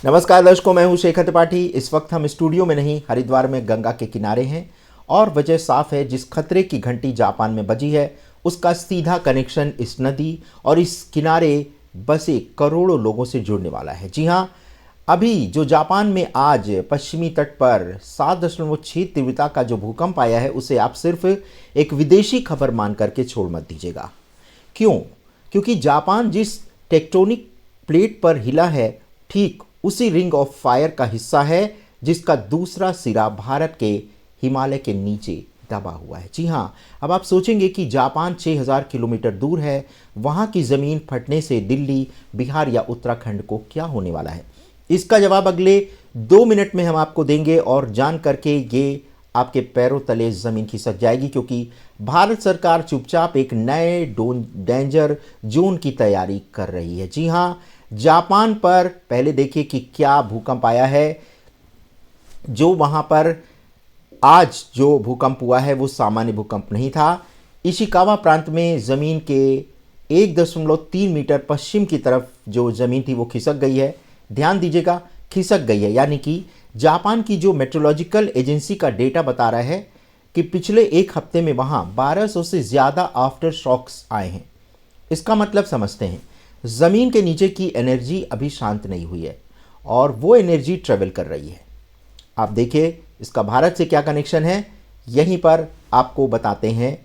नमस्कार दर्शकों, मैं हूं शेखर त्रिपाठी। इस वक्त हम स्टूडियो में नहीं, हरिद्वार में गंगा के किनारे हैं और वजह साफ है। जिस खतरे की घंटी जापान में बजी है उसका सीधा कनेक्शन इस नदी और इस किनारे बसे करोड़ों लोगों से जुड़ने वाला है। जी हां, अभी जो जापान में आज पश्चिमी तट पर 7.6 तीव्रता का जो भूकंप आया है उसे आप सिर्फ एक विदेशी खबर मान करके छोड़ मत दीजिएगा। क्यों? क्योंकि जापान जिस टेक्टोनिक प्लेट पर हिला है ठीक उसी रिंग ऑफ फायर का हिस्सा है जिसका दूसरा सिरा भारत के हिमालय के नीचे दबा हुआ है। जी हाँ, अब आप सोचेंगे कि जापान 6000 किलोमीटर दूर है, वहाँ की ज़मीन फटने से दिल्ली, बिहार या उत्तराखंड को क्या होने वाला है? इसका जवाब अगले 2 मिनट में हम आपको देंगे और जान करके ये आपके पैरों तले ज़मीन खिसक जाएगी, क्योंकि भारत सरकार चुपचाप एक नए डेंजर जोन की तैयारी कर रही है। जी हाँ, जापान पर पहले देखिए कि क्या भूकंप आया है। जो वहाँ पर आज जो भूकंप हुआ है वो सामान्य भूकंप नहीं था। इशिकावा प्रांत में ज़मीन के 1.3 मीटर पश्चिम की तरफ जो ज़मीन थी वो खिसक गई है। ध्यान दीजिएगा, खिसक गई है, यानी कि जापान की जो मेट्रोलॉजिकल एजेंसी का डेटा बता रहा है कि पिछले एक हफ्ते में वहाँ 1200 से ज़्यादा आफ्टर शॉक्स आए हैं। इसका मतलब समझते हैं, ज़मीन के नीचे की एनर्जी अभी शांत नहीं हुई है और वो एनर्जी ट्रेवल कर रही है। आप देखिए इसका भारत से क्या कनेक्शन है, यहीं पर आपको बताते हैं।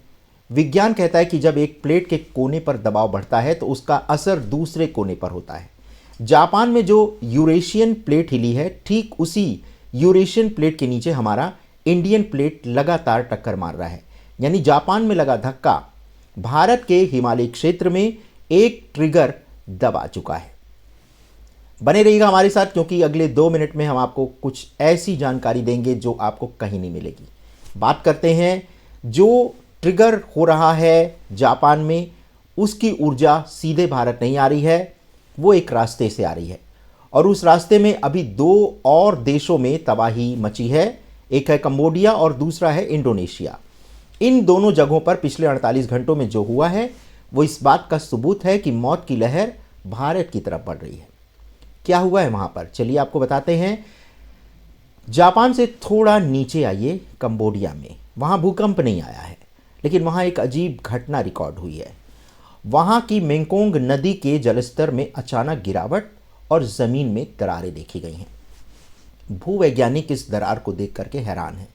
विज्ञान कहता है कि जब एक प्लेट के कोने पर दबाव बढ़ता है तो उसका असर दूसरे कोने पर होता है। जापान में जो यूरेशियन प्लेट हिली है, ठीक उसी यूरेशियन प्लेट के नीचे हमारा इंडियन प्लेट लगातार टक्कर मार रहा है। यानी जापान में लगा धक्का भारत के हिमालयी क्षेत्र में एक ट्रिगर दबा चुका है। बने रहिएगा हमारे साथ, क्योंकि अगले 2 मिनट में हम आपको कुछ ऐसी जानकारी देंगे जो आपको कहीं नहीं मिलेगी। बात करते हैं, जो ट्रिगर हो रहा है जापान में उसकी ऊर्जा सीधे भारत नहीं आ रही है, वो एक रास्ते से आ रही है और उस रास्ते में अभी 2 और देशों में तबाही मची है। एक है कंबोडिया और दूसरा है इंडोनेशिया। इन दोनों जगहों पर पिछले 48 घंटों में जो हुआ है वो इस बात का सबूत है कि मौत की लहर भारत की तरफ बढ़ रही है। क्या हुआ है वहां पर, चलिए आपको बताते हैं। जापान से थोड़ा नीचे आइए, कंबोडिया में वहां भूकंप नहीं आया है, लेकिन वहां एक अजीब घटना रिकॉर्ड हुई है। वहां की मेकोंग नदी के जलस्तर में अचानक गिरावट और जमीन में दरारें देखी गई हैं। भूवैज्ञानिक इस दरार को देख करके हैरान हैं।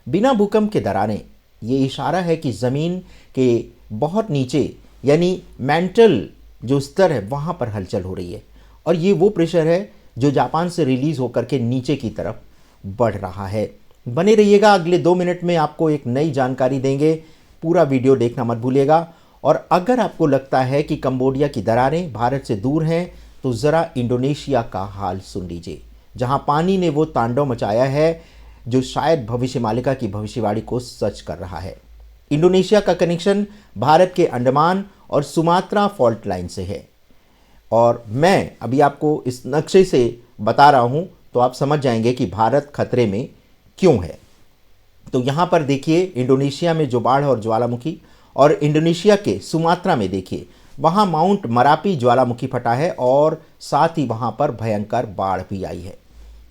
बिना भूकंप के दरारें, ये इशारा है कि ज़मीन के बहुत नीचे यानी मेंटल जो स्तर है वहाँ पर हलचल हो रही है और ये वो प्रेशर है जो जापान से रिलीज़ होकर के नीचे की तरफ बढ़ रहा है। बने रहिएगा, अगले 2 मिनट में आपको एक नई जानकारी देंगे। पूरा वीडियो देखना मत भूलिएगा। और अगर आपको लगता है कि कंबोडिया की दरारें भारत से दूर हैं तो ज़रा इंडोनेशिया का हाल सुन लीजिए, जहाँ पानी ने वो तांडव मचाया है जो शायद भविष्यमालिका की भविष्यवाणी को सच कर रहा है। इंडोनेशिया का कनेक्शन भारत के अंडमान और सुमात्रा फॉल्ट लाइन से है और मैं अभी आपको इस नक्शे से बता रहा हूं तो आप समझ जाएंगे कि भारत खतरे में क्यों है। तो यहाँ पर देखिए, इंडोनेशिया में जो बाढ़ और ज्वालामुखी, और इंडोनेशिया के सुमात्रा में देखिए वहाँ माउंट मरापी ज्वालामुखी फटा है और साथ ही वहाँ पर भयंकर बाढ़ भी आई है।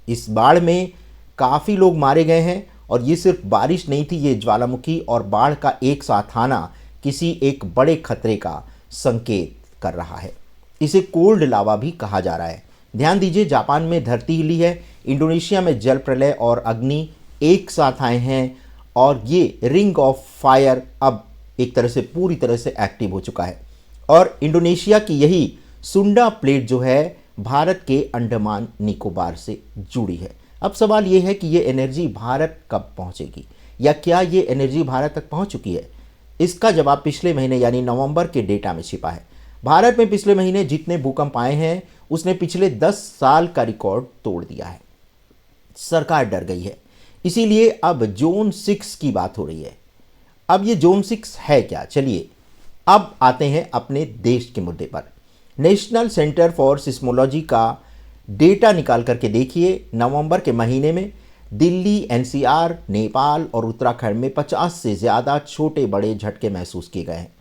इस बाढ़ में काफ़ी लोग मारे गए हैं और ये सिर्फ बारिश नहीं थी, ये ज्वालामुखी और बाढ़ का एक साथ आना किसी एक बड़े खतरे का संकेत कर रहा है। इसे कोल्ड लावा भी कहा जा रहा है। ध्यान दीजिए, जापान में धरती हिली है, इंडोनेशिया में जल प्रलय और अग्नि एक साथ आए हैं और ये रिंग ऑफ फायर अब एक तरह से पूरी तरह से एक्टिव हो चुका है। और इंडोनेशिया की यही सुंडा प्लेट जो है भारत के अंडमान निकोबार से जुड़ी है। अब सवाल ये है कि ये एनर्जी भारत कब पहुंचेगी, या क्या ये एनर्जी भारत तक पहुंच चुकी है? इसका जवाब पिछले महीने यानी नवंबर के डेटा में छिपा है। भारत में पिछले महीने जितने भूकंप आए हैं उसने पिछले 10 साल का रिकॉर्ड तोड़ दिया है। सरकार डर गई है, इसीलिए अब जोन 6 की बात हो रही है। अब ये जोन 6 है क्या? चलिए अब आते हैं अपने देश के मुद्दे पर। नेशनल सेंटर फॉर सिस्मोलॉजी का डेटा निकाल करके देखिए, नवंबर के महीने में दिल्ली, एनसीआर, नेपाल और उत्तराखंड में 50 से ज़्यादा छोटे बड़े झटके महसूस किए गए हैं।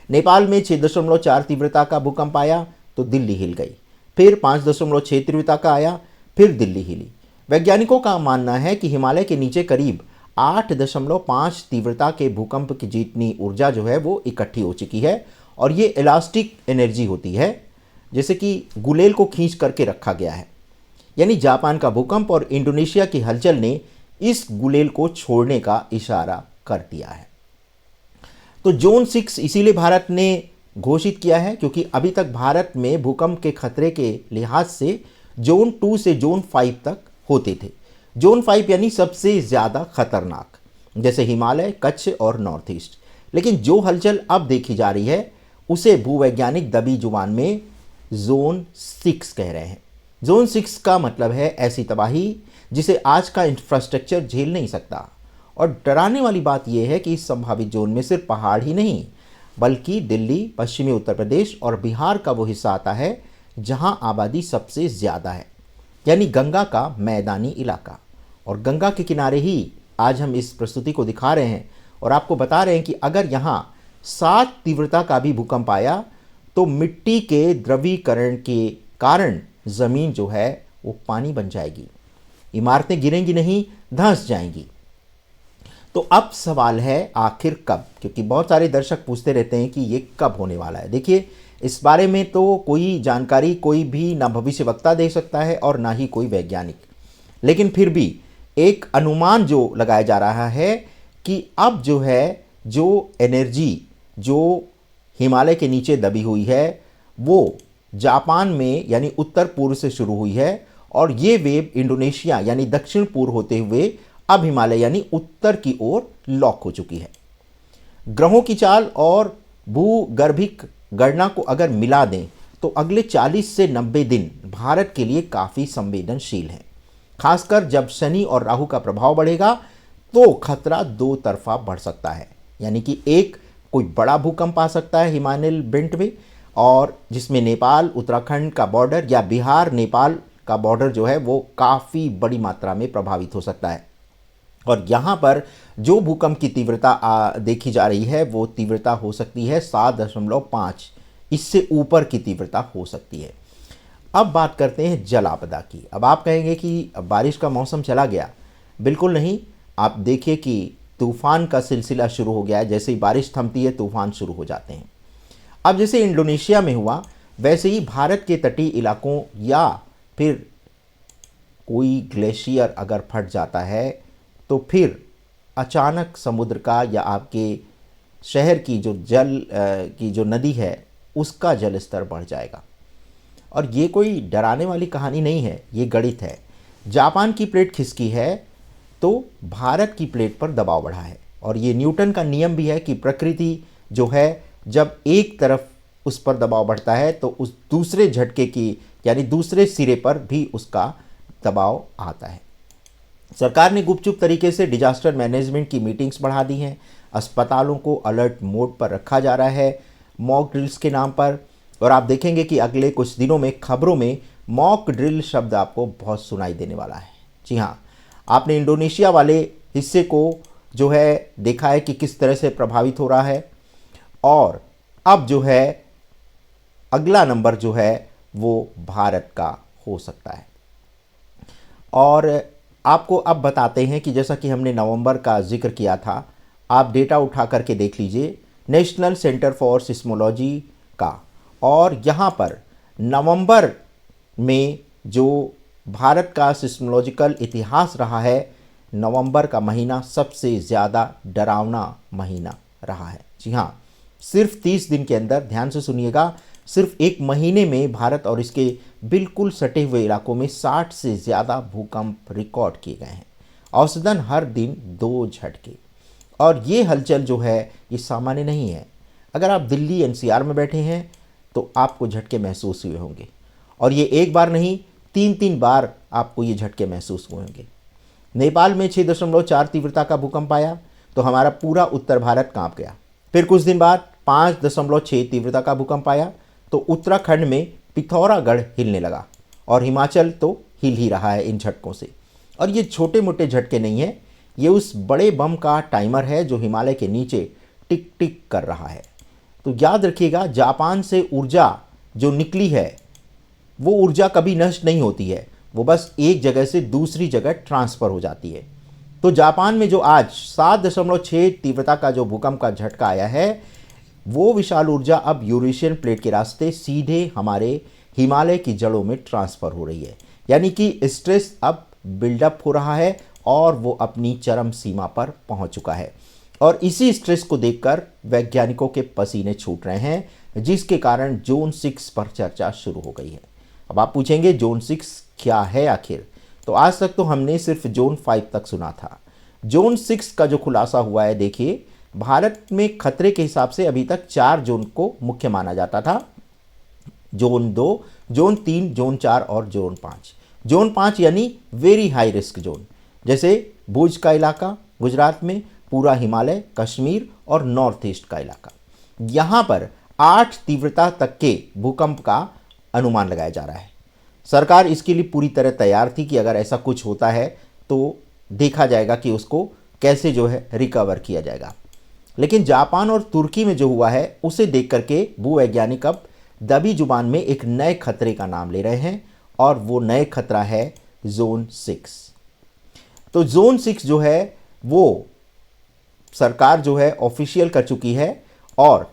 नेपाल में 6.4 तीव्रता का भूकंप आया तो दिल्ली हिल गई। फिर 5.6 तीव्रता का आया, फिर दिल्ली हिली। वैज्ञानिकों का मानना है कि हिमालय के नीचे करीब 8.5 तीव्रता के भूकंप की जितनी ऊर्जा जो है वो इकट्ठी हो चुकी है, और ये इलास्टिक एनर्जी होती है, जैसे कि गुलेल को खींच करके रखा गया है। यानी जापान का भूकंप और इंडोनेशिया की हलचल ने इस गुलेल को छोड़ने का इशारा कर दिया है। तो जोन 6 इसीलिए भारत ने घोषित किया है क्योंकि अभी तक भारत में भूकंप के खतरे के लिहाज से जोन 2 से जोन 5 तक होते थे। जोन 5 यानी सबसे ज़्यादा खतरनाक, जैसे हिमालय, कच्छ और नॉर्थ ईस्ट। लेकिन जो हलचल अब देखी जा रही है उसे भूवैज्ञानिक दबी जुबान में जोन 6 कह रहे हैं। जोन 6 का मतलब है ऐसी तबाही जिसे आज का इंफ्रास्ट्रक्चर झेल नहीं सकता। और डराने वाली बात यह है कि इस संभावित जोन में सिर्फ पहाड़ ही नहीं, बल्कि दिल्ली, पश्चिमी उत्तर प्रदेश और बिहार का वो हिस्सा आता है जहां आबादी सबसे ज़्यादा है, यानी गंगा का मैदानी इलाका। और गंगा के किनारे ही आज हम इस प्रस्तुति को दिखा रहे हैं और आपको बता रहे हैं कि अगर यहाँ 7 तीव्रता का भी भूकंप आया तो मिट्टी के द्रवीकरण के कारण ज़मीन जो है वो पानी बन जाएगी, इमारतें गिरेंगी नहीं, धंस जाएंगी। तो अब सवाल है आखिर कब, क्योंकि बहुत सारे दर्शक पूछते रहते हैं कि ये कब होने वाला है। देखिए, इस बारे में तो कोई जानकारी कोई भी ना भविष्यवक्ता दे सकता है और ना ही कोई वैज्ञानिक, लेकिन फिर भी एक अनुमान जो लगाया जा रहा है कि अब जो है जो एनर्जी जो हिमालय के नीचे दबी हुई है वो जापान में यानी उत्तर पूर्व से शुरू हुई है, और ये वेव इंडोनेशिया यानी दक्षिण पूर्व होते हुए अब हिमालय यानी उत्तर की ओर लॉक हो चुकी है। ग्रहों की चाल और भूगर्भिक गणना को अगर मिला दें तो अगले 40 से 90 दिन भारत के लिए काफ़ी संवेदनशील हैं, खासकर जब शनि और राहु का प्रभाव बढ़ेगा तो खतरा दो तरफा बढ़ सकता है। यानी कि एक कोई बड़ा भूकंप आ सकता है हिमालय बेल्ट में, और जिसमें नेपाल उत्तराखंड का बॉर्डर या बिहार नेपाल का बॉर्डर जो है वो काफ़ी बड़ी मात्रा में प्रभावित हो सकता है। और यहाँ पर जो भूकंप की तीव्रता देखी जा रही है वो तीव्रता हो सकती है 7.5, इससे ऊपर की तीव्रता हो सकती है। अब बात करते हैं जल आपदा की। अब आप कहेंगे कि बारिश का मौसम चला गया, बिल्कुल नहीं। आप देखिए कि तूफान का सिलसिला शुरू हो गया है, जैसे ही बारिश थमती है तूफान शुरू हो जाते हैं। अब जैसे इंडोनेशिया में हुआ वैसे ही भारत के तटीय इलाकों या फिर कोई ग्लेशियर अगर फट जाता है तो फिर अचानक समुद्र का या आपके शहर की जो जो नदी है उसका जल स्तर बढ़ जाएगा। और ये कोई डराने वाली कहानी नहीं है, ये गणित है। जापान की प्लेट खिसकी है तो भारत की प्लेट पर दबाव बढ़ा है, और ये न्यूटन का नियम भी है कि प्रकृति जो है जब एक तरफ उस पर दबाव बढ़ता है तो उस दूसरे झटके की यानी दूसरे सिरे पर भी उसका दबाव आता है। सरकार ने गुपचुप तरीके से डिजास्टर मैनेजमेंट की मीटिंग्स बढ़ा दी हैं, अस्पतालों को अलर्ट मोड पर रखा जा रहा है मॉक ड्रिल्स के नाम पर। और आप देखेंगे कि अगले कुछ दिनों में खबरों में मॉक ड्रिल शब्द आपको बहुत सुनाई देने वाला है। जी हाँ, आपने इंडोनेशिया वाले हिस्से को जो है देखा है कि किस तरह से प्रभावित हो रहा है, और अब जो है अगला नंबर जो है वो भारत का हो सकता है। और आपको अब बताते हैं कि जैसा कि हमने नवंबर का जिक्र किया था, आप डेटा उठा करके देख लीजिए नेशनल सेंटर फॉर सिस्मोलॉजी का, और यहाँ पर नवंबर में जो भारत का सिस्मोलॉजिकल इतिहास रहा है, नवंबर का महीना सबसे ज़्यादा डरावना महीना रहा है। जी हाँ, सिर्फ 30 दिन के अंदर, ध्यान से सुनिएगा, सिर्फ एक महीने में भारत और इसके बिल्कुल सटे हुए इलाकों में 60 से ज़्यादा भूकंप रिकॉर्ड किए गए हैं, औसतन हर दिन 2 झटके। और ये हलचल जो है ये सामान्य नहीं है। अगर आप दिल्ली एनसीआर में बैठे हैं तो आपको झटके महसूस हुए होंगे, और ये एक बार नहीं 3 बार आपको ये झटके महसूस हुए होंगे। नेपाल में 6.4 तीव्रता का भूकंप आया तो हमारा पूरा उत्तर भारत कांप गया। फिर कुछ दिन बाद 5.6 तीव्रता का भूकंप आया तो उत्तराखंड में पिथौरागढ़ हिलने लगा, और हिमाचल तो हिल ही रहा है इन झटकों से। और ये छोटे मोटे झटके नहीं है, ये उस बड़े बम का टाइमर है जो हिमालय के नीचे टिक टिक कर रहा है। तो याद रखिएगा, जापान से ऊर्जा जो निकली है वो ऊर्जा कभी नष्ट नहीं होती है, वो बस एक जगह से दूसरी जगह ट्रांसफ़र हो जाती है। तो जापान में जो आज 7.6 तीव्रता का जो भूकंप का झटका आया है, वो विशाल ऊर्जा अब यूरेशियन प्लेट के रास्ते सीधे हमारे हिमालय की जड़ों में ट्रांसफ़र हो रही है। यानी कि स्ट्रेस अब बिल्डअप हो रहा है और वो अपनी चरम सीमा पर पहुंच चुका है। और इसी स्ट्रेस को देखकर वैज्ञानिकों के पसीने छूट रहे हैं, जिसके कारण जोन 6 पर चर्चा शुरू हो गई है। अब आप पूछेंगे जोन 6 क्या है आखिर? तो आज तक तो हमने सिर्फ जोन 5 तक सुना था। जोन 6 का जो खुलासा हुआ है, देखिए, भारत में खतरे के हिसाब से अभी तक 4 जोन को मुख्य माना जाता था। जोन 2, जोन 3, जोन 4 और जोन 5। जोन 5 यानी वेरी हाई रिस्क जोन, जैसे भुज का इलाका गुजरात में, पूरा हिमालय, कश्मीर और नॉर्थ ईस्ट का इलाका। यहाँ पर 8 तीव्रता तक के भूकंप का अनुमान लगाया जा रहा है। सरकार इसके लिए पूरी तरह तैयार थी कि अगर ऐसा कुछ होता है तो देखा जाएगा कि उसको कैसे जो है रिकवर किया जाएगा। लेकिन जापान और तुर्की में जो हुआ है उसे देख करके भूवैज्ञानिक अब दबी जुबान में एक नए खतरे का नाम ले रहे हैं, और वो नए खतरा है जोन 6। तो जोन 6 जो है वो सरकार जो है ऑफिशियल कर चुकी है, और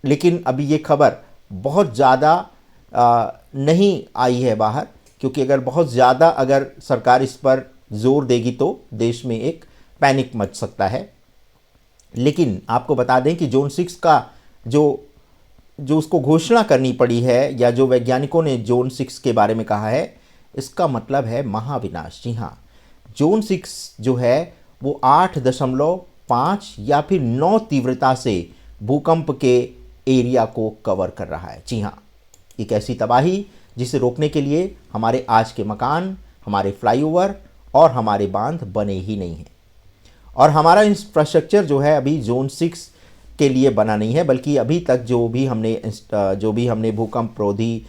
लेकिन अभी ये खबर बहुत ज़्यादा नहीं आई है बाहर, क्योंकि अगर बहुत ज़्यादा अगर सरकार इस पर जोर देगी तो देश में एक पैनिक मच सकता है। लेकिन आपको बता दें कि जोन 6 का जो उसको घोषणा करनी पड़ी है, या जो वैज्ञानिकों ने जोन 6 के बारे में कहा है, इसका मतलब है महाविनाश। जी हाँ, जोन 6 जो है वो 8.5 या फिर 9 तीव्रता से भूकंप के एरिया को कवर कर रहा है। जी हाँ, एक ऐसी तबाही जिसे रोकने के लिए हमारे आज के मकान, हमारे फ्लाईओवर और हमारे बांध बने ही नहीं हैं। और हमारा इंफ्रास्ट्रक्चर जो है अभी जोन 6 के लिए बना नहीं है, बल्कि अभी तक जो भी हमने भूकंप रोधी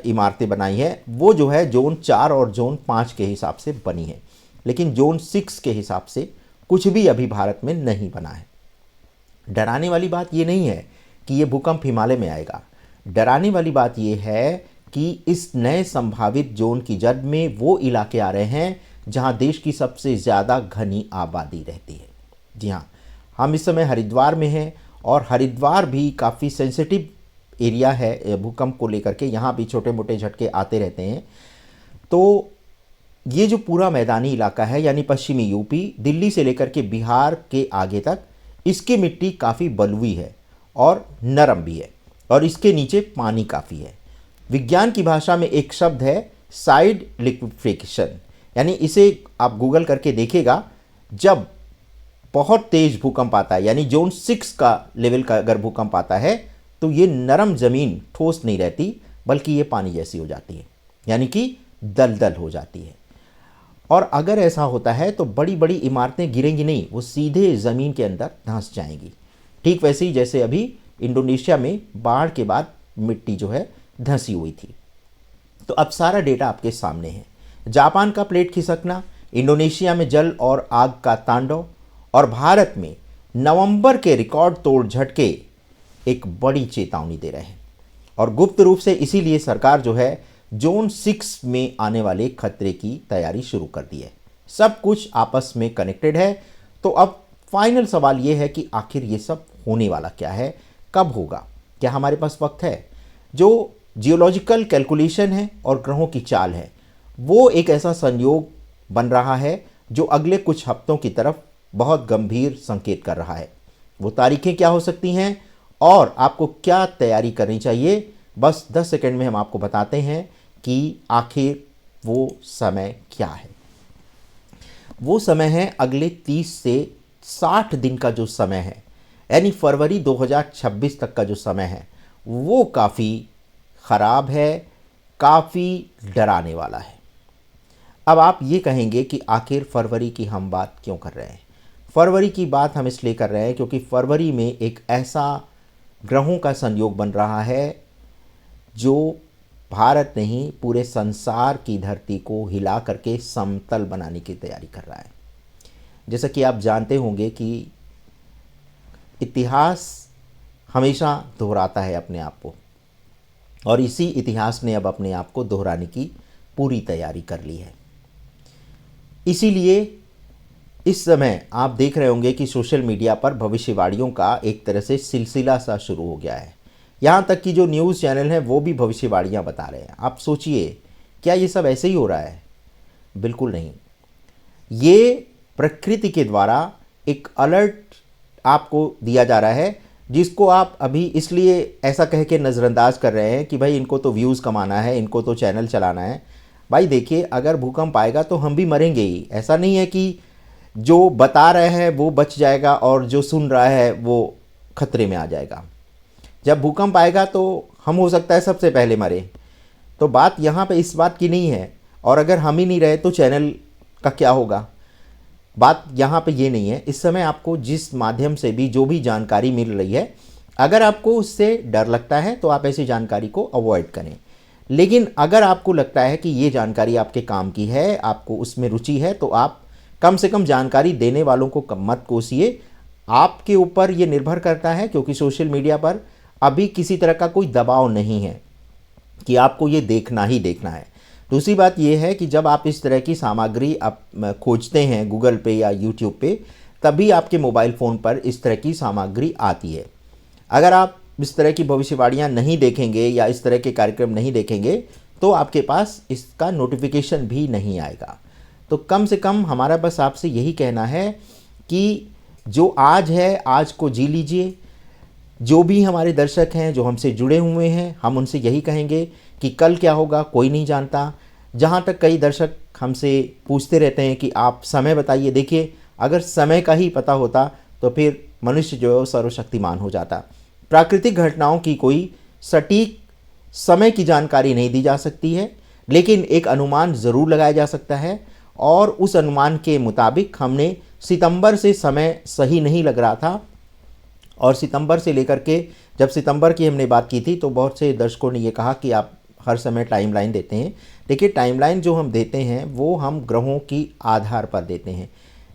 इमारतें बनाई हैं वो जो है जोन 4 और जोन 5 के हिसाब से बनी है। लेकिन जोन 6 के हिसाब से कुछ भी अभी भारत में नहीं बना है। डराने वाली बात ये नहीं है कि ये भूकंप हिमालय में आएगा। डराने वाली बात ये है कि इस नए संभावित जोन की जड़ में वो इलाके आ रहे हैं जहां देश की सबसे ज़्यादा घनी आबादी रहती है। जी हाँ, हम इस समय हरिद्वार में हैं, और हरिद्वार भी काफ़ी सेंसिटिव एरिया है भूकंप को लेकर के। यहाँ भी छोटे मोटे झटके आते रहते हैं। तो ये जो पूरा मैदानी इलाका है, यानी पश्चिमी यूपी, दिल्ली से लेकर के बिहार के आगे तक, इसकी मिट्टी काफ़ी बलुई है और नरम भी है, और इसके नीचे पानी काफ़ी है। विज्ञान की भाषा में एक शब्द है साइड लिक्विफिकेशन, यानी इसे आप गूगल करके देखिएगा। जब बहुत तेज भूकंप आता है, यानी जोन 6 का लेवल का अगर भूकंप आता है, तो ये नरम ज़मीन ठोस नहीं रहती, बल्कि ये पानी जैसी हो जाती है, यानी कि दलदल हो जाती है। और अगर ऐसा होता है तो बड़ी बड़ी इमारतें गिरेंगी नहीं, वो सीधे ज़मीन के अंदर धंस जाएंगी। ठीक वैसे ही जैसे अभी इंडोनेशिया में बाढ़ के बाद मिट्टी जो है धंसी हुई थी। तो अब सारा डेटा आपके सामने है। जापान का प्लेट खिसकना, इंडोनेशिया में जल और आग का तांडव, और भारत में नवंबर के रिकॉर्ड तोड़ झटके एक बड़ी चेतावनी दे रहे हैं। और गुप्त रूप से इसीलिए सरकार जो है जोन 6 में आने वाले खतरे की तैयारी शुरू कर दी है। सब कुछ आपस में कनेक्टेड है। तो अब फाइनल सवाल ये है कि आखिर ये सब होने वाला क्या है, कब होगा, क्या हमारे पास वक्त है? जो जियोलॉजिकल कैलकुलेशन है और ग्रहों की चाल है, वो एक ऐसा संयोग बन रहा है जो अगले कुछ हफ्तों की तरफ बहुत गंभीर संकेत कर रहा है। वो तारीखें क्या हो सकती हैं और आपको क्या तैयारी करनी चाहिए, बस 10 सेकंड में हम आपको बताते हैं कि आखिर वो समय क्या है। वो समय है अगले 30 से 60 दिन का जो समय है, यानी फरवरी 2026 तक का जो समय है, वो काफ़ी ख़राब है, काफ़ी डराने वाला है। अब आप ये कहेंगे कि आखिर फरवरी की हम बात क्यों कर रहे हैं? फरवरी की बात हम इसलिए कर रहे हैं क्योंकि फरवरी में एक ऐसा ग्रहों का संयोग बन रहा है जो भारत नहीं, पूरे संसार की धरती को हिला करके समतल बनाने की तैयारी कर रहा है। जैसा कि आप जानते होंगे कि इतिहास हमेशा दोहराता है अपने आप को, और इसी इतिहास ने अब अपने आप को दोहराने की पूरी तैयारी कर ली है। इसीलिए इस समय आप देख रहे होंगे कि सोशल मीडिया पर भविष्यवाणियों का एक तरह से सिलसिला सा शुरू हो गया है। यहाँ तक कि जो न्यूज़ चैनल हैं वो भी भविष्यवाणियाँ बता रहे हैं। आप सोचिए, क्या ये सब ऐसे ही हो रहा है? बिल्कुल नहीं। ये प्रकृति के द्वारा एक अलर्ट आपको दिया जा रहा है, जिसको आप अभी इसलिए ऐसा कह के नज़रअंदाज कर रहे हैं कि भाई इनको तो व्यूज़ कमाना है, इनको तो चैनल चलाना है। भाई देखिए, अगर भूकंप आएगा तो हम भी मरेंगे ही। ऐसा नहीं है कि जो बता रहे हैं वो बच जाएगा और जो सुन रहा है वो खतरे में आ जाएगा। जब भूकंप आएगा तो हम हो सकता है सबसे पहले मरे। तो बात यहाँ पे इस बात की नहीं है, और अगर हम ही नहीं रहे तो चैनल का क्या होगा? बात यहाँ पे ये नहीं है। इस समय आपको जिस माध्यम से भी जो भी जानकारी मिल रही है, अगर आपको उससे डर लगता है तो आप ऐसी जानकारी को अवॉइड करें। लेकिन अगर आपको लगता है कि ये जानकारी आपके काम की है, आपको उसमें रुचि है, तो आप कम से कम जानकारी देने वालों को मत कोसिए। आपके ऊपर ये निर्भर करता है, क्योंकि सोशल मीडिया पर अभी किसी तरह का कोई दबाव नहीं है कि आपको ये देखना ही देखना है। दूसरी बात यह है कि जब आप इस तरह की सामग्री आप खोजते हैं गूगल पे या यूट्यूब पे, तभी आपके मोबाइल फ़ोन पर इस तरह की सामग्री आती है। अगर आप इस तरह की भविष्यवाणियाँ नहीं देखेंगे या इस तरह के कार्यक्रम नहीं देखेंगे तो आपके पास इसका नोटिफिकेशन भी नहीं आएगा। तो कम से कम हमारा बस आपसे यही कहना है कि जो आज है, आज को जी लीजिए। जो भी हमारे दर्शक हैं, जो हमसे जुड़े हुए हैं, हम उनसे यही कहेंगे कि कल क्या होगा कोई नहीं जानता। जहाँ तक कई दर्शक हमसे पूछते रहते हैं कि आप समय बताइए। देखिए, अगर समय का ही पता होता तो फिर मनुष्य जो है वो सर्वशक्तिमान हो जाता। प्राकृतिक घटनाओं की कोई सटीक समय की जानकारी नहीं दी जा सकती है, लेकिन एक अनुमान ज़रूर लगाया जा सकता है। और उस अनुमान के मुताबिक हमने सितंबर से समय सही नहीं लग रहा था, और सितंबर से लेकर के जब सितंबर की हमने बात की थी तो बहुत से दर्शकों ने ये कहा कि आप हर समय टाइमलाइन देते हैं। देखिए, टाइमलाइन जो हम देते हैं वो हम ग्रहों की आधार पर देते हैं।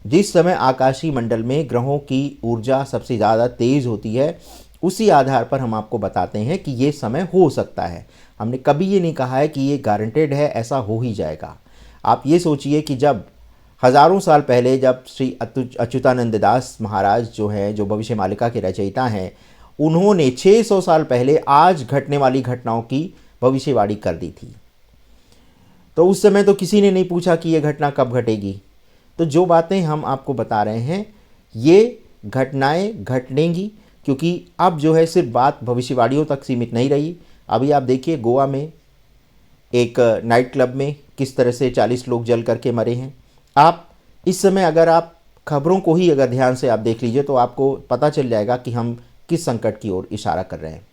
जिस समय आकाशीय मंडल में ग्रहों की ऊर्जा सबसे ज़्यादा तेज़ होती है, उसी आधार पर हम आपको बताते हैं कि ये समय हो सकता है। हमने कभी ये नहीं कहा है कि ये गारंटेड है, ऐसा हो ही जाएगा। आप ये सोचिए कि जब हज़ारों साल पहले जब श्री अच्युतानंद दास महाराज जो हैं, जो भविष्य मालिका के रचयिता हैं, उन्होंने 600 साल पहले आज घटने वाली घटनाओं की भविष्यवाणी कर दी थी। तो उस समय तो किसी ने नहीं पूछा कि ये घटना कब घटेगी। तो जो बातें हम आपको बता रहे हैं, ये घटनाएं घटेंगी, क्योंकि अब जो है सिर्फ बात भविष्यवाणियों तक सीमित नहीं रही। अभी आप देखिए, गोवा में एक नाइट क्लब में किस तरह से 40 लोग जल करके मरे हैं। आप इस समय अगर आप खबरों को ही अगर ध्यान से आप देख लीजिए तो आपको पता चल जाएगा कि हम किस संकट की ओर इशारा कर रहे हैं।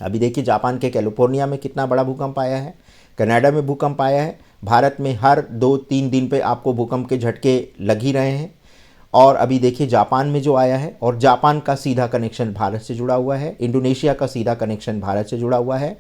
अभी देखिए, जापान के कैलिफोर्निया में कितना बड़ा भूकंप आया है, कनाडा में भूकंप आया है, भारत में हर 2-3 दिन पे आपको भूकंप के झटके लग ही रहे हैं। और अभी देखिए जापान में जो आया है, और जापान का सीधा कनेक्शन भारत से जुड़ा हुआ है, इंडोनेशिया का सीधा कनेक्शन भारत से जुड़ा हुआ है।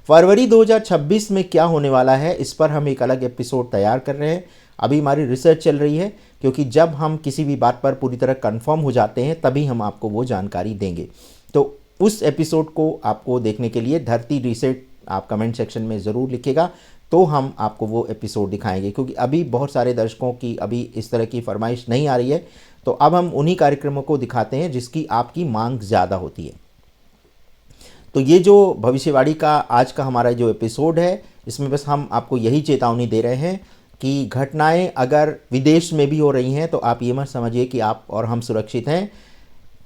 फरवरी 2026 में क्या होने वाला है, इस पर हम एक अलग एपिसोड तैयार कर रहे हैं। अभी हमारी रिसर्च चल रही है, क्योंकि जब हम किसी भी बात पर पूरी तरह कंफर्म हो जाते हैं तभी हम आपको वो जानकारी देंगे। तो उस एपिसोड को आपको देखने के लिए धरती रीसेट आप कमेंट सेक्शन में ज़रूर लिखिएगा, तो हम आपको वो एपिसोड दिखाएंगे। क्योंकि अभी बहुत सारे दर्शकों की अभी इस तरह की फरमाइश नहीं आ रही है, तो अब हम उन्हीं कार्यक्रमों को दिखाते हैं जिसकी आपकी मांग ज़्यादा होती है। तो ये जो भविष्यवाणी का आज का हमारा जो एपिसोड है, इसमें बस हम आपको यही चेतावनी दे रहे हैं कि घटनाएं अगर विदेश में भी हो रही हैं तो आप ये मत समझिए कि आप और हम सुरक्षित हैं।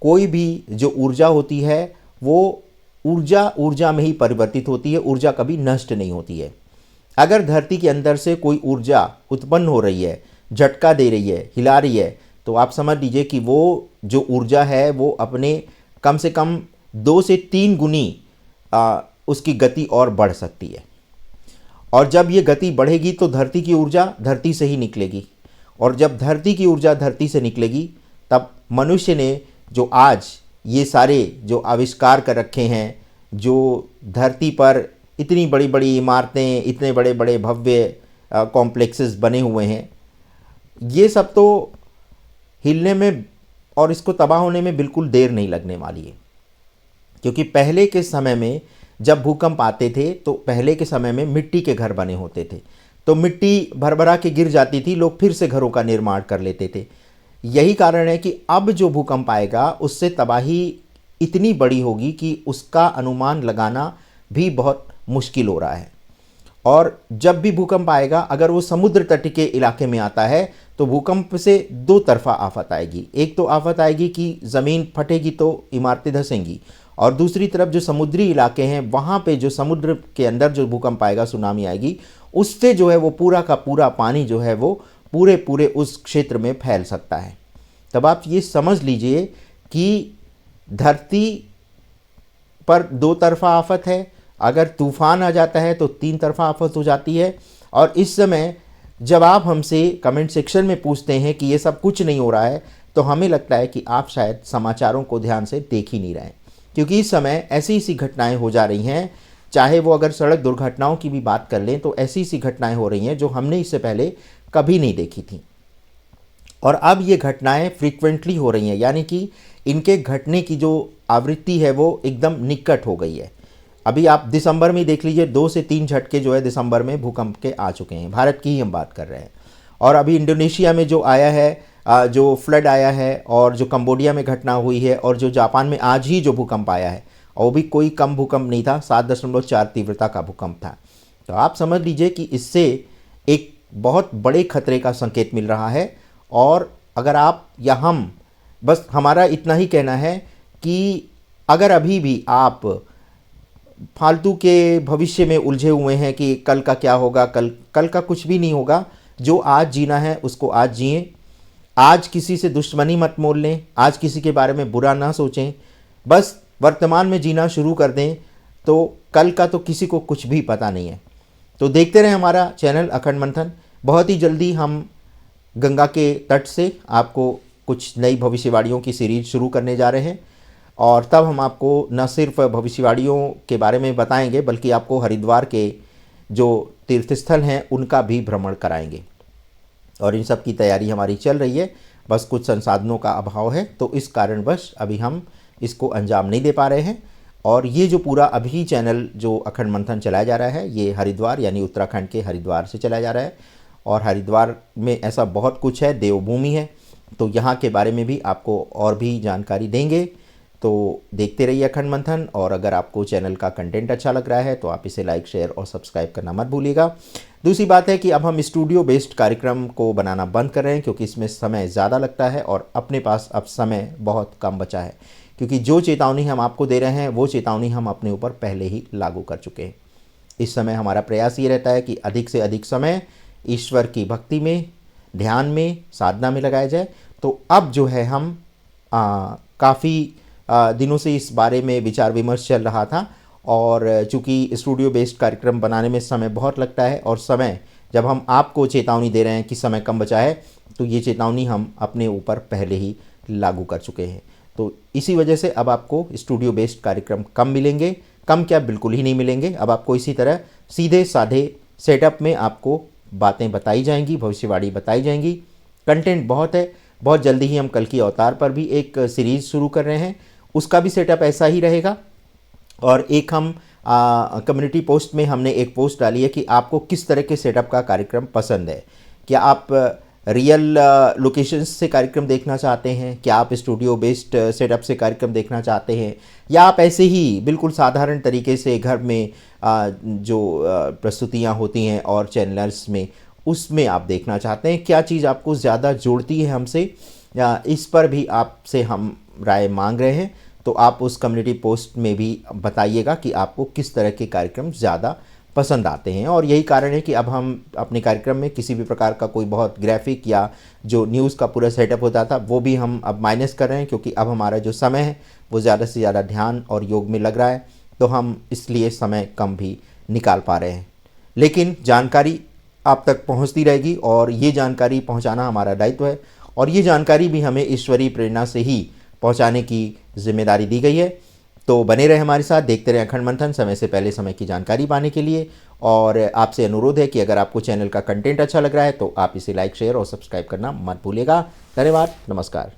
कोई भी जो ऊर्जा होती है वो ऊर्जा में ही परिवर्तित होती है, ऊर्जा कभी नष्ट नहीं होती है। अगर धरती के अंदर से कोई ऊर्जा उत्पन्न हो रही है, झटका दे रही है, हिला रही है, तो आप समझ लीजिए कि वो जो ऊर्जा है वो अपने कम से कम 2 से 3 गुनी उसकी गति और बढ़ सकती है। और जब ये गति बढ़ेगी तो धरती की ऊर्जा धरती से ही निकलेगी, और जब धरती की ऊर्जा धरती से निकलेगी तब मनुष्य ने जो आज ये सारे जो आविष्कार कर रखे हैं, जो धरती पर इतनी बड़ी बड़ी इमारतें, इतने बड़े बड़े भव्य कॉम्प्लेक्सेस बने हुए हैं, ये सब तो हिलने में और इसको तबाह होने में बिल्कुल देर नहीं लगने वाली है। क्योंकि पहले के समय में जब भूकंप आते थे तो पहले के समय में मिट्टी के घर बने होते थे, तो मिट्टी भरभरा के गिर जाती थी, लोग फिर से घरों का निर्माण कर लेते थे। यही कारण है कि अब जो भूकंप आएगा उससे तबाही इतनी बड़ी होगी कि उसका अनुमान लगाना भी बहुत मुश्किल हो रहा है। और जब भी भूकंप आएगा, अगर वो समुद्र तट के इलाके में आता है तो भूकंप से दो तरफा आफत आएगी। एक तो आफत आएगी कि ज़मीन फटेगी तो इमारतें धंसेंगी, और दूसरी तरफ जो समुद्री इलाके हैं वहाँ पे जो समुद्र के अंदर जो भूकंप आएगा, सुनामी आएगी, उससे जो है वो पूरा का पूरा पानी जो है वो पूरे पूरे उस क्षेत्र में फैल सकता है। तब आप ये समझ लीजिए कि धरती पर दो तरफा आफत है, अगर तूफान आ जाता है तो तीन तरफा आफत हो जाती है। और इस समय जब आप हमसे कमेंट सेक्शन में पूछते हैं कि ये सब कुछ नहीं हो रहा है, तो हमें लगता है कि आप शायद समाचारों को ध्यान से देख ही नहीं रहे हैं, क्योंकि इस समय ऐसी ऐसी घटनाएं हो जा रही हैं, चाहे वो अगर सड़क दुर्घटनाओं की भी बात कर लें तो ऐसी ऐसी घटनाएं हो रही हैं जो हमने इससे पहले कभी नहीं देखी थी। और अब ये घटनाएं फ्रीक्वेंटली हो रही हैं, यानी कि इनके घटने की जो आवृत्ति है वो एकदम निकट हो गई है। अभी आप दिसंबर में देख लीजिए, 2 से 3 झटके जो है दिसंबर में भूकंप के आ चुके हैं। भारत की ही हम बात कर रहे हैं। और अभी इंडोनेशिया में जो आया है, जो फ्लड आया है, और जो कंबोडिया में घटना हुई है, और जो जापान में आज ही जो भूकंप आया है, और वो भी कोई कम भूकंप नहीं था, 7.4 तीव्रता का भूकंप था। तो आप समझ लीजिए कि इससे एक बहुत बड़े खतरे का संकेत मिल रहा है। और अगर आप या हम, बस हमारा इतना ही कहना है कि अगर अभी भी आप फालतू के भविष्य में उलझे हुए हैं कि कल का क्या होगा, कल का कुछ भी नहीं होगा। जो आज जीना है उसको आज जिएं। आज किसी से दुश्मनी मत मोल लें, आज किसी के बारे में बुरा ना सोचें, बस वर्तमान में जीना शुरू कर दें। तो कल का तो किसी को कुछ भी पता नहीं है। तो देखते रहें हमारा चैनल अखंड मंथन। बहुत ही जल्दी हम गंगा के तट से आपको कुछ नई भविष्यवाणियों की सीरीज शुरू करने जा रहे हैं, और तब हम आपको न सिर्फ भविष्यवाणियों के बारे में बताएंगे बल्कि आपको हरिद्वार के जो तीर्थस्थल हैं उनका भी भ्रमण कराएंगे। और इन सब की तैयारी हमारी चल रही है, बस कुछ संसाधनों का अभाव है, तो इस कारणवश अभी हम इसको अंजाम नहीं दे पा रहे हैं। और ये जो पूरा अभी चैनल जो अखंड मंथन चलाया जा रहा है, ये हरिद्वार यानी उत्तराखंड के हरिद्वार से चलाया जा रहा है। और हरिद्वार में ऐसा बहुत कुछ है, देवभूमि है, तो यहाँ के बारे में भी आपको और भी जानकारी देंगे। तो देखते रहिए अखंड मंथन। और अगर आपको चैनल का कंटेंट अच्छा लग रहा है तो आप इसे लाइक, शेयर और सब्सक्राइब करना मत भूलिएगा। दूसरी बात है कि अब हम स्टूडियो बेस्ड कार्यक्रम को बनाना बंद कर रहे हैं, क्योंकि इसमें समय ज़्यादा लगता है और अपने पास अब समय बहुत कम बचा है, क्योंकि जो चेतावनी हम आपको दे रहे हैं वो चेतावनी हम अपने ऊपर पहले ही लागू कर चुके हैं। इस समय हमारा प्रयास ये रहता है कि अधिक से अधिक समय ईश्वर की भक्ति में, ध्यान में, साधना में लगाया जाए। तो अब जो है हम काफ़ी दिनों से इस बारे में विचार विमर्श चल रहा था, और चूँकि स्टूडियो बेस्ड कार्यक्रम बनाने में समय बहुत लगता है, और समय जब हम आपको चेतावनी दे रहे हैं कि समय कम बचा है, तो ये चेतावनी हम अपने ऊपर पहले ही लागू कर चुके हैं। तो इसी वजह से अब आपको स्टूडियो बेस्ड कार्यक्रम कम मिलेंगे, कम क्या बिल्कुल ही नहीं मिलेंगे। अब आपको इसी तरह सीधे साधे सेटअप में आपको बातें बताई जाएंगी, भविष्यवाणी बताई जाएंगी। कंटेंट बहुत है। बहुत जल्दी ही हम कल की अवतार पर भी एक सीरीज़ शुरू कर रहे हैं, उसका भी सेटअप ऐसा ही रहेगा। और एक हम कम्युनिटी पोस्ट में हमने एक पोस्ट डाली है कि आपको किस तरह के सेटअप का कार्यक्रम पसंद है। क्या आप रियल लोकेशंस से कार्यक्रम देखना चाहते हैं, क्या आप स्टूडियो बेस्ड सेटअप से कार्यक्रम देखना चाहते हैं, या आप ऐसे ही बिल्कुल साधारण तरीके से घर में जो प्रस्तुतियाँ होती हैं और चैनल्स में उसमें आप देखना चाहते हैं। क्या चीज़ आपको ज़्यादा जोड़ती है हमसे, इस पर भी आपसे हम राय मांग रहे हैं। तो आप उस कम्युनिटी पोस्ट में भी बताइएगा कि आपको किस तरह के कार्यक्रम ज़्यादा पसंद आते हैं। और यही कारण है कि अब हम अपने कार्यक्रम में किसी भी प्रकार का कोई बहुत ग्राफिक या जो न्यूज़ का पूरा सेटअप होता था वो भी हम अब माइनस कर रहे हैं, क्योंकि अब हमारा जो समय है वो ज़्यादा से ज़्यादा ध्यान और योग में लग रहा है, तो हम इसलिए समय कम भी निकाल पा रहे हैं। लेकिन जानकारी आप तक पहुंचती रहेगी, और ये जानकारी पहुंचाना हमारा दायित्व है, और ये जानकारी भी हमें ईश्वरीय प्रेरणा से ही पहुंचाने की जिम्मेदारी दी गई है। तो बने रहे हमारे साथ, देखते रहे अखंड मंथन, समय से पहले समय की जानकारी पाने के लिए। और आपसे अनुरोध है कि अगर आपको चैनल का कंटेंट अच्छा लग रहा है तो आप इसे लाइक, शेयर और सब्सक्राइब करना मत भूलिएगा। धन्यवाद, नमस्कार।